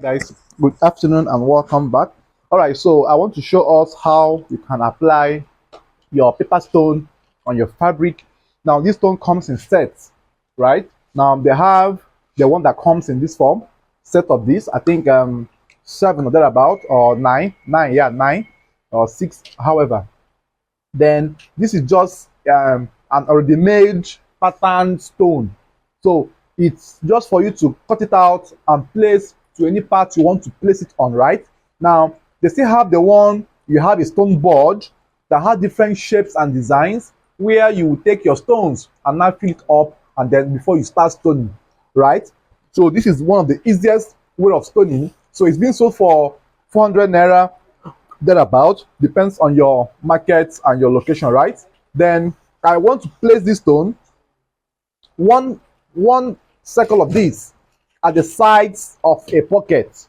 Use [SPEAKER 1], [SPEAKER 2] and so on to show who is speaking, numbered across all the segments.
[SPEAKER 1] Guys, good afternoon and welcome back. All right, so I want to show us how you can apply your paper stone on your fabric. Now this stone comes in sets, right? Now they have the one that comes in this form, set of this, I think 7 or thereabout, or nine or 6, however. Then this is just an already made pattern stone. So it's just for you to cut it out and place to any part you want to place it on, right? Now they still have the one, you have a stone board that has different shapes and designs where you will take your stones and now fill it up, and then before you start stoning, right? So this is one of the easiest way of stoning. So it's being sold for 400 naira thereabout, depends on your market and your location, right? Then I want to place this stone, one circle of this at the sides of a pocket,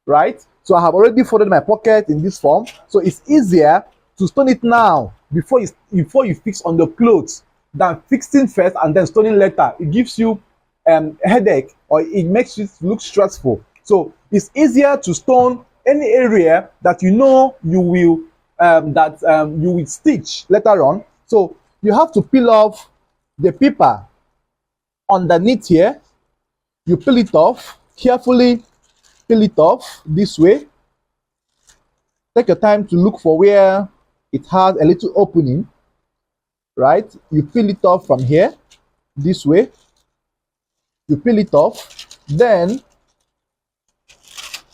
[SPEAKER 1] right? So I have already folded my pocket in this form, so it's easier to stone it now before you fix on the clothes than fixing first and then stoning later. It gives you a headache, or it makes it look stressful. So it's easier to stone any area that you know you will stitch later on. So you have to peel off the paper underneath here. You peel it off carefully, peel it off this way. Take your time to look for where it has a little opening, right? You peel it off from here this way. You peel it off, then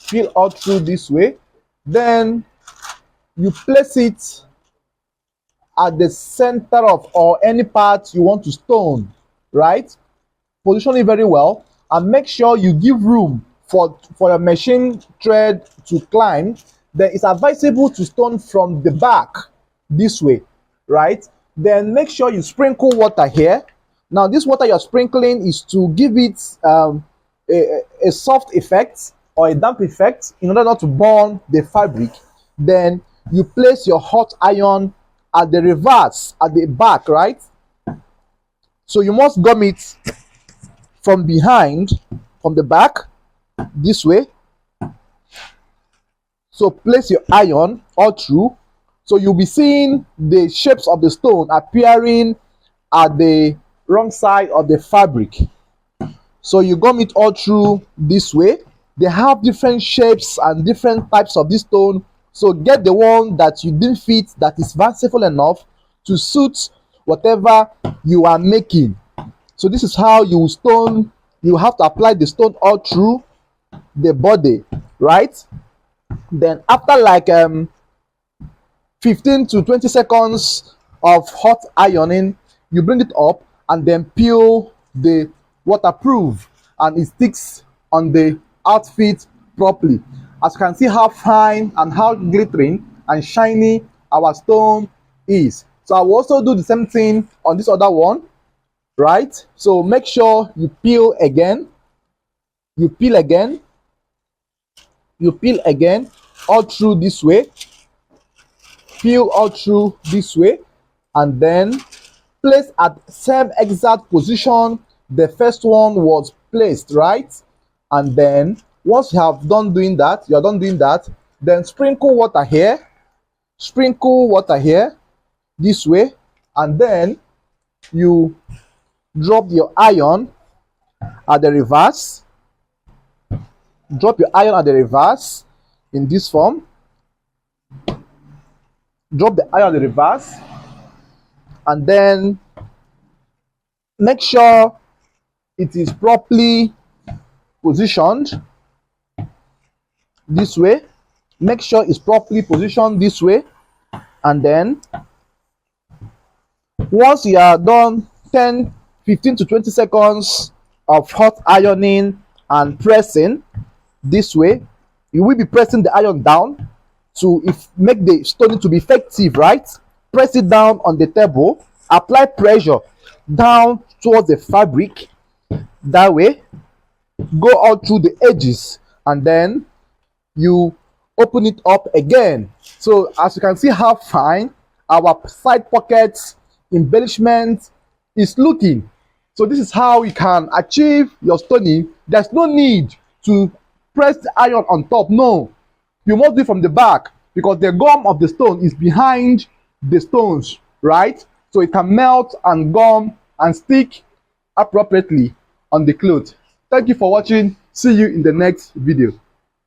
[SPEAKER 1] peel all through this way. Then you place it at the center of or any part you want to stone, right? Position it very well and make sure you give room for your machine thread to climb. Then it's advisable to stone from the back this way, right? Then make sure you sprinkle water here. Now this water you're sprinkling is to give it a soft effect or a damp effect in order not to burn the fabric. Then you place your hot iron at the reverse, at the back, right? So you must gum it from behind, from the back this way. So place your iron all through, so you'll be seeing the shapes of the stone appearing at the wrong side of the fabric. So you gum it all through this way. They have different shapes and different types of this stone, so get the one that you deem fit, that is versatile enough to suit whatever you are making. So this is how you stone. You have to apply the stone all through the body, right? Then after like 15 to 20 seconds of hot ironing, you bring it up and then peel the waterproof, and it sticks on the outfit properly. As you can see how fine and how glittering and shiny our stone is. So I will also do the same thing on this other one, right? So make sure you peel again, you peel again, you peel again all through this way, peel all through this way, and then place at same exact position the first one was placed, right? And then once you have done doing that, you're done doing that, then sprinkle water here, sprinkle water here this way, and then you drop your iron at the reverse. Drop your iron at the reverse in this form. Drop the iron at the reverse, and then make sure it is properly positioned this way. Make sure it's properly positioned this way, and then once you are done 10, 15 to 20 seconds of hot ironing and pressing this way, you will be pressing the iron down to make the stoning to be effective, right? Press it down on the table, apply pressure down towards the fabric that way, go all through the edges, and then you open it up again. So as you can see how fine our side pockets embellishment is looking. So this is how you can achieve your stoning. There's no need to press the iron on top. No, you must do it from the back because the gum of the stone is behind the stones, right? So it can melt and gum and stick appropriately on the cloth. Thank you for watching. See you in the next video.